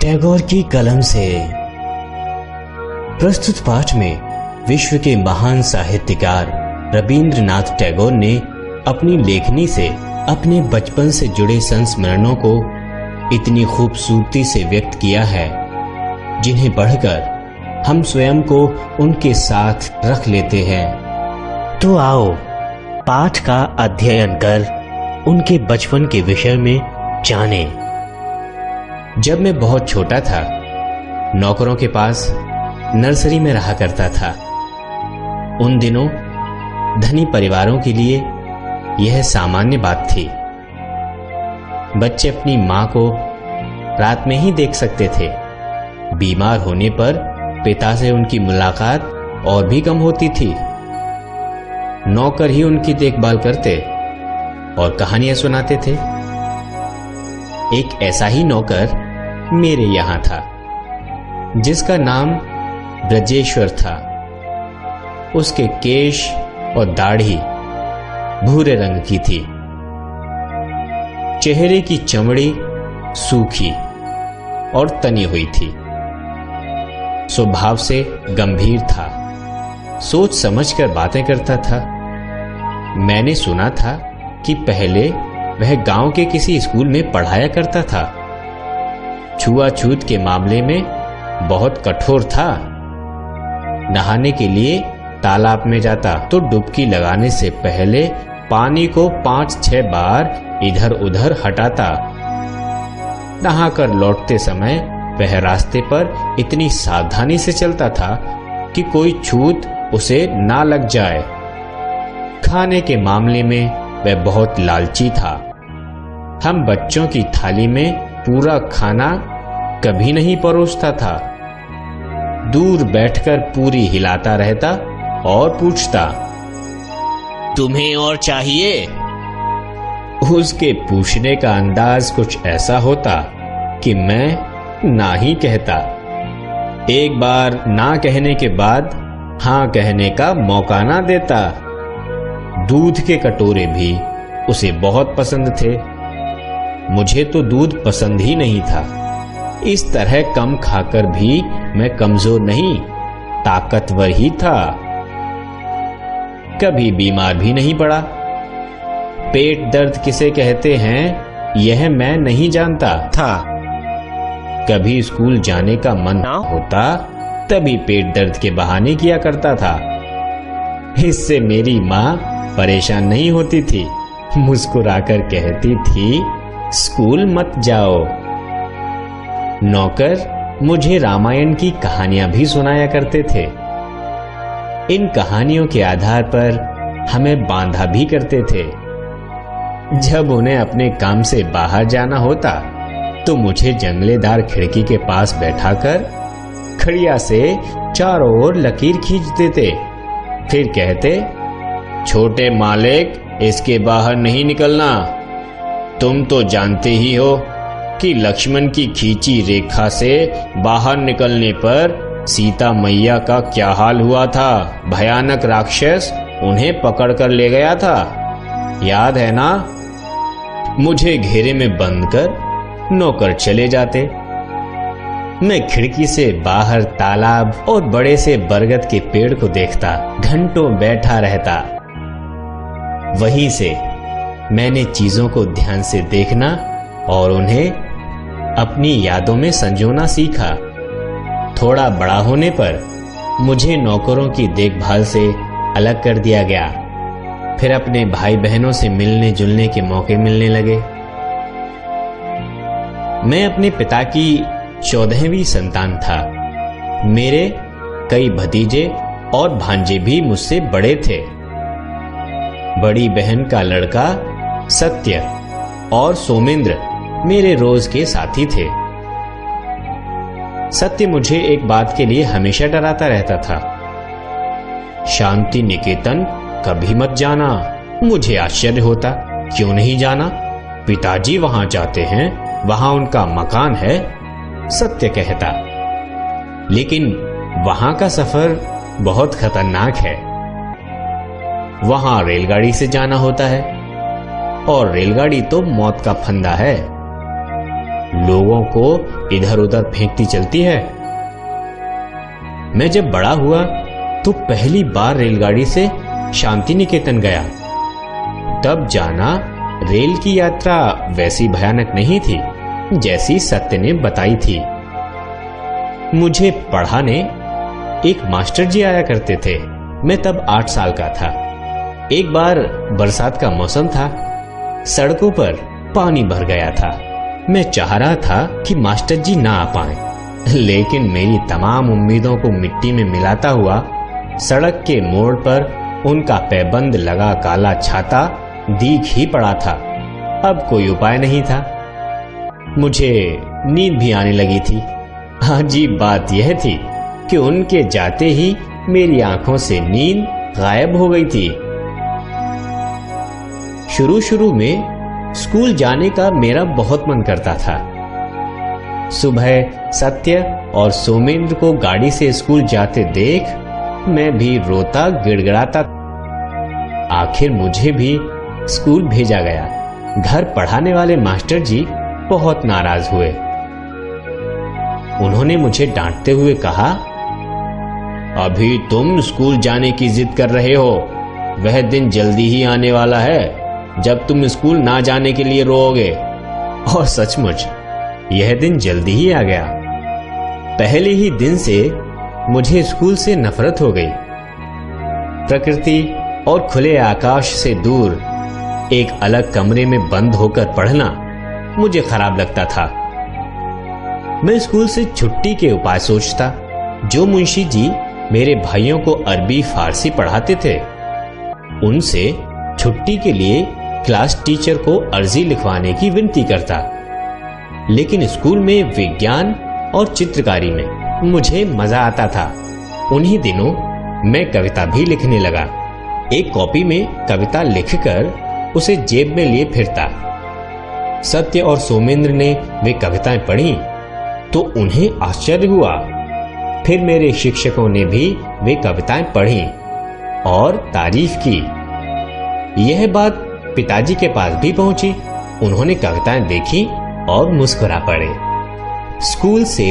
टैगोर की कलम से। प्रस्तुत पाठ में विश्व के महान साहित्यकार रवींद्रनाथ टैगोर ने अपनी लेखनी से अपने बचपन से जुड़े संस्मरणों को इतनी खूबसूरती से व्यक्त किया है, जिन्हें पढ़कर हम स्वयं को उनके साथ रख लेते हैं। तो आओ पाठ का अध्ययन कर उनके बचपन के विषय में जानें। जब मैं बहुत छोटा था, नौकरों के पास नर्सरी में रहा करता था। उन दिनों धनी परिवारों के लिए यह सामान्य बात थी। बच्चे अपनी मां को रात में ही देख सकते थे। बीमार होने पर पिता से उनकी मुलाकात और भी कम होती थी। नौकर ही उनकी देखभाल करते और कहानियां सुनाते थे। एक ऐसा ही नौकर मेरे यहां था, जिसका नाम ब्रजेश्वर था। उसके केश और दाढ़ी भूरे रंग की थी। चेहरे की चमड़ी सूखी और तनी हुई थी। स्वभाव से गंभीर था। सोच समझकर बातें करता था। मैंने सुना था कि पहले वह गांव के किसी स्कूल में पढ़ाया करता था। छुआछूत के मामले में बहुत कठोर था। नहाने के लिए तालाब में जाता तो डुबकी लगाने से पहले पानी को 5-6 बार इधर उधर हटाता। नहाकर लौटते समय वह रास्ते पर इतनी सावधानी से चलता था कि कोई छूत उसे ना लग जाए। खाने के मामले में वह बहुत लालची था। हम बच्चों की थाली में पूरा खाना कभी नहीं परोसता था। दूर बैठकर पूरी हिलाता रहता और पूछता, तुम्हें और चाहिए? उसके पूछने का अंदाज कुछ ऐसा होता कि मैं ना ही कहता। एक बार ना कहने के बाद हां कहने का मौका ना देता। दूध के कटोरे भी उसे बहुत पसंद थे। मुझे तो दूध पसंद ही नहीं था। इस तरह कम खाकर भी मैं कमजोर नहीं, ताकतवर ही था। कभी बीमार भी नहीं पड़ा। पेट दर्द किसे कहते हैं यह मैं नहीं जानता था। कभी स्कूल जाने का मन ना होता तभी पेट दर्द के बहाने किया करता था। इससे मेरी मां परेशान नहीं होती थी। मुस्कुराकर कहती थी, स्कूल मत जाओ। नौकर मुझे रामायण की कहानियां भी सुनाया करते थे। इन कहानियों के आधार पर हमें बांधा भी करते थे। जब उन्हें अपने काम से बाहर जाना होता तो मुझे जंगलेदार खिड़की के पास बैठाकर खड़िया से चारों ओर लकीर खींच देते। फिर कहते, छोटे मालिक, इसके बाहर नहीं निकलना। तुम तो जानते ही हो कि लक्ष्मण की खींची रेखा से बाहर निकलने पर सीता मैया का क्या हाल हुआ था। भयानक राक्षस उन्हें पकड़कर ले गया था, याद है ना? मुझे घेरे में बंद कर नौकर चले जाते। मैं खिड़की से बाहर तालाब और बड़े से बरगद के पेड़ को देखता, घंटों बैठा रहता। वहीं से मैंने चीजों को ध्यान से देखना और उन्हें अपनी यादों में संजोना सीखा। थोड़ा बड़ा होने पर मुझे नौकरों की देखभाल से अलग कर दिया गया। फिर अपने भाई बहनों से मिलने जुलने के मौके मिलने लगे। मैं अपने पिता की 14वीं संतान था। मेरे कई भतीजे और भांजे भी मुझसे बड़े थे। बड़ी बहन का लड़का सत्य और सोमेंद्र मेरे रोज के साथी थे। सत्य मुझे एक बात के लिए हमेशा डराता रहता था, शांति निकेतन कभी मत जाना। मुझे आश्चर्य होता, क्यों नहीं जाना? पिताजी वहां जाते हैं, वहां उनका मकान है, सत्य कहता। लेकिन वहां का सफर बहुत खतरनाक है। वहां रेलगाड़ी से जाना होता है और रेलगाड़ी तो मौत का फंदा है। लोगों को इधर उधर फेंकती चलती है। मैं जब बड़ा हुआ तो पहली बार रेलगाड़ी से शांति निकेतन गया। तब जाना रेल की यात्रा वैसी भयानक नहीं थी जैसी सत्य ने बताई थी। मुझे पढ़ाने एक मास्टर जी आया करते थे। मैं तब 8 साल का था। एक बार बरसात का मौसम था, सड़कों पर पानी भर गया था। मैं चाह रहा था कि मास्टर जी ना आ पाएं, लेकिन मेरी तमाम उम्मीदों को मिट्टी में मिलाता हुआ सड़क के मोड़ पर उनका पैबंद लगा काला छाता दीख ही पड़ा था। अब कोई उपाय नहीं था। मुझे नींद भी आने लगी थी। अजीब बात यह थी कि उनके जाते ही मेरी आंखों से नींद गायब हो गई थी। शुरू में स्कूल जाने का मेरा बहुत मन करता था। सुबह सत्य और सोमेंद्र को गाड़ी से स्कूल जाते देख मैं भी रोता गिड़गिड़ाता। आखिर मुझे भी स्कूल भेजा गया। घर पढ़ाने वाले मास्टर जी बहुत नाराज हुए। उन्होंने मुझे डांटते हुए कहा, अभी तुम स्कूल जाने की जिद कर रहे हो, वह दिन जल्दी ही आने वाला है जब तुम स्कूल ना जाने के लिए रोओगे। और सचमुच यह दिन जल्दी ही आ गया। पहले ही दिन से मुझे स्कूल से नफरत हो गई। प्रकृति और खुले आकाश से दूर एक अलग कमरे में बंद होकर पढ़ना मुझे खराब लगता था। मैं स्कूल से छुट्टी के उपाय सोचता। जो मुंशी जी मेरे भाइयों को अरबी फारसी पढ़ाते थे, उनसे छुट्टी के लिए क्लास टीचर को अर्जी लिखवाने की विनती करता। लेकिन स्कूल में विज्ञान और चित्रकारी में मुझे मजा आता था। उन्हीं दिनों मैं कविता भी लिखने लगा। एक कॉपी में कविता लिखकर उसे जेब में लिए फिरता। सत्य और सोमेंद्र ने वे कविताएं पढ़ी तो उन्हें आश्चर्य हुआ। फिर मेरे शिक्षकों ने भी वे कविताएं पढ़ी और तारीफ की। यह बात पिताजी के पास भी पहुंची। उन्होंने कविताएं देखी और मुस्कुरा पड़े। स्कूल से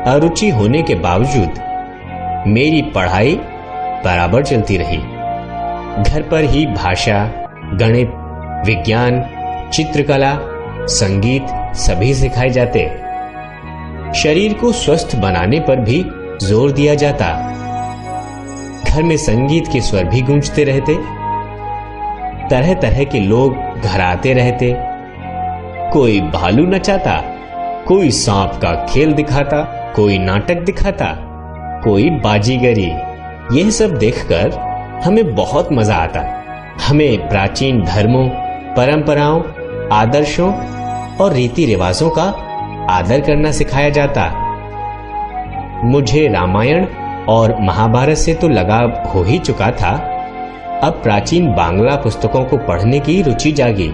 अरुचि होने के बावजूद मेरी पढ़ाई बराबर चलती रही। घर पर ही भाषा, गणित, विज्ञान, चित्रकला, संगीत सभी सिखाए जाते। शरीर को स्वस्थ बनाने पर भी जोर दिया जाता। घर में संगीत के स्वर भी गूंजते रहते। तरह तरह के लोग घर आते रहते। कोई भालू नचाता, कोई सांप का खेल दिखाता, कोई नाटक दिखाता, कोई बाजीगरी। यह सब देखकर हमें बहुत मजा आता। हमें प्राचीन धर्मों, परंपराओं, आदर्शों और रीति रिवाजों का आदर करना सिखाया जाता। मुझे रामायण और महाभारत से तो लगाव हो ही चुका था। अब प्राचीन बांग्ला पुस्तकों को पढ़ने की रुचि जागी।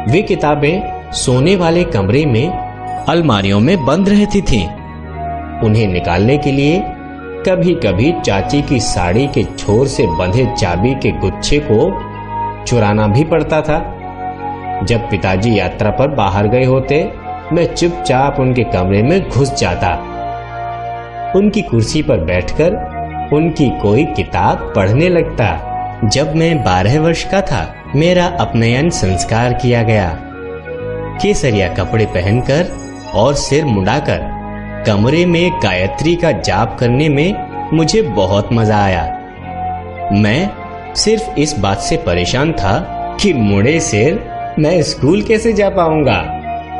वे किताबें सोने वाले कमरे में अलमारियों में बंद रहती थीं। उन्हें निकालने के लिए कभी कभी चाची की साड़ी के छोर से बंधे चाबी के गुच्छे को चुराना भी पड़ता था। जब पिताजी यात्रा पर बाहर गए होते, मैं चुपचाप उनके कमरे में घुस जाता। उनकी कुर्सी पर बैठकर उनकी कोई किताब पढ़ने लगता। जब मैं 12 वर्ष का था, मेरा उपनयन संस्कार किया गया। केसरिया कपड़े पहनकर और सिर मुंडाकर कमरे में गायत्री का जाप करने में मुझे बहुत मजा आया। मैं सिर्फ इस बात से परेशान था कि मुड़े सिर मैं स्कूल कैसे जा पाऊंगा,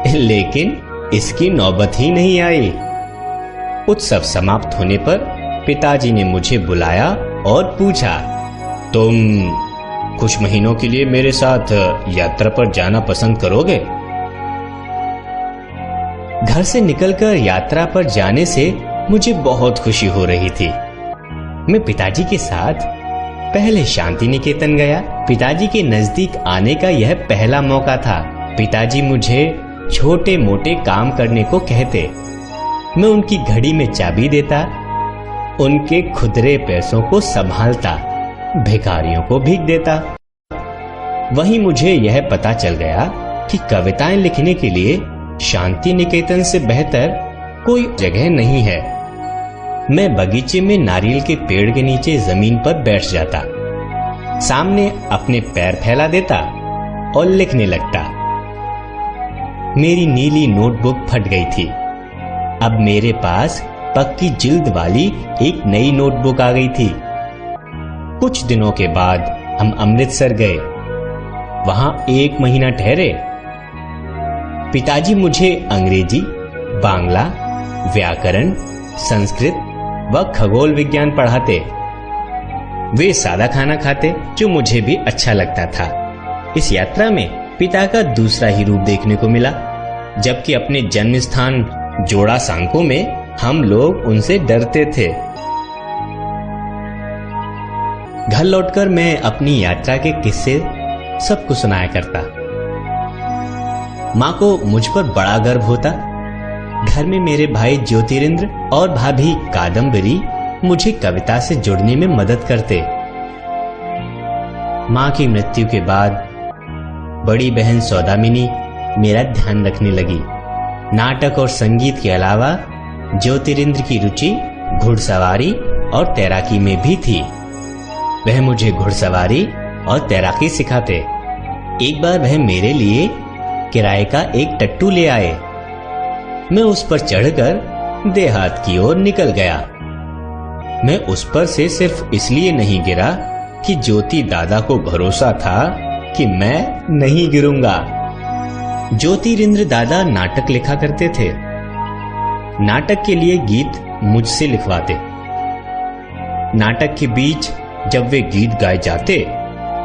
लेकिन इसकी नौबत ही नहीं आई। उत्सव समाप्त होने पर पिताजी ने मुझे बुलाया और पूछा, तुम कुछ महीनों के लिए मेरे साथ यात्रा पर जाना पसंद करोगे? घर से निकलकर यात्रा पर जाने से मुझे बहुत खुशी हो रही थी। मैं पिताजी के साथ पहले शांति निकेतन गया। पिताजी के नजदीक आने का यह पहला मौका था। पिताजी मुझे छोटे मोटे काम करने को कहते। मैं उनकी घड़ी में चाबी देता, उनके खुदरे पैसों को संभालता, भिखारियों को भीख देता। वहीं मुझे यह पता चल गया कि कविताएं लिखने के लिए शांति निकेतन से बेहतर कोई जगह नहीं है। मैं बगीचे में नारियल के पेड़ के नीचे जमीन पर बैठ जाता, सामने अपने पैर फैला देता और लिखने लगता। मेरी नीली नोटबुक फट गई थी। अब मेरे पास पक्की जिल्द वाली एक नई नोटबुक आ गई थी। कुछ दिनों के बाद हम अमृतसर गए। वहां 1 महीना ठहरे। पिताजी मुझे अंग्रेजी, बांग्ला, व्याकरण, संस्कृत व खगोल विज्ञान पढ़ाते। वे सादा खाना खाते, जो मुझे भी अच्छा लगता था। इस यात्रा में पिता का दूसरा ही रूप देखने को मिला, जबकि अपने जन्म स्थान जोड़ा सांको में हम लोग उनसे डरते थे। घर लौटकर मैं अपनी यात्रा के किस्से सबको सुनाया करता। मां को मुझ पर बड़ा गर्व होता। घर में मेरे भाई ज्योतिरिंद्र और भाभी कादम्बरी मुझे कविता से जुड़ने में मदद करते। मां की मृत्यु के बाद बड़ी बहन सौदामिनी मेरा ध्यान रखने लगी। नाटक और संगीत के अलावा ज्योतिरिंद्र की रुचि घुड़सवारी और तैराकी में भी थी। वह मुझे घुड़सवारी और तैराकी सिखाते। एक बार वह मेरे लिए किराए का एक टट्टू ले आए। मैं उस पर चढ़कर देहात की ओर निकल गया। मैं उस पर से सिर्फ इसलिए नहीं गिरा कि ज्योति दादा को भरोसा था कि मैं नहीं गिरूंगा। ज्योतिरिंद्र दादा नाटक लिखा करते थे। नाटक के लिए गीत मुझसे लिखवाते। नाटक के बीच जब वे गीत गाए जाते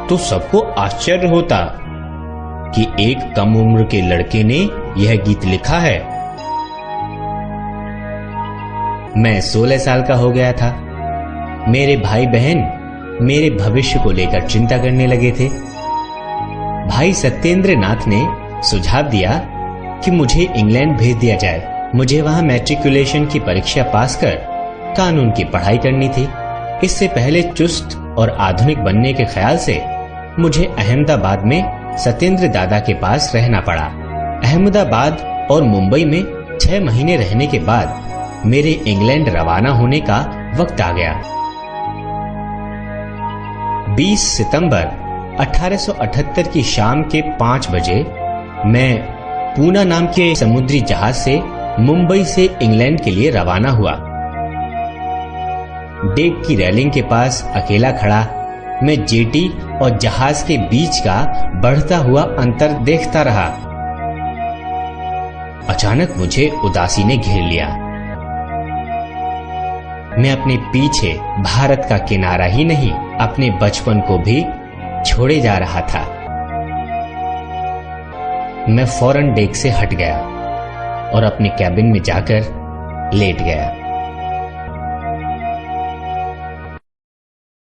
तो सबको आश्चर्य होता कि एक कम उम्र के लड़के ने यह गीत लिखा है। मैं 16 साल का हो गया था। मेरे भाई बहन मेरे भविष्य को लेकर चिंता करने लगे थे। भाई सत्येंद्र नाथ ने सुझाव दिया कि मुझे इंग्लैंड भेज दिया जाए। मुझे वहां मैट्रिकुलेशन की परीक्षा पास कर कानून की पढ़ाई करनी थी। इससे पहले चुस्त और आधुनिक बनने के ख्याल से मुझे अहमदाबाद में सत्येंद्र दादा के पास रहना पड़ा। अहमदाबाद और मुंबई में 6 महीने रहने के बाद मेरे इंग्लैंड रवाना होने का वक्त आ गया। 20 सितंबर 1878 की शाम के 5 बजे मैं पूना नाम के समुद्री जहाज से मुंबई से इंग्लैंड के लिए रवाना हुआ। डेक की रेलिंग के पास अकेला खड़ा मैं जेटी और जहाज के बीच का बढ़ता हुआ अंतर देखता रहा। अचानक मुझे उदासी ने घेर लिया। मैं अपने पीछे भारत का किनारा ही नहीं, अपने बचपन को भी छोड़े जा रहा था। मैं फौरन डेक से हट गया और अपने कैबिन में जाकर लेट गया।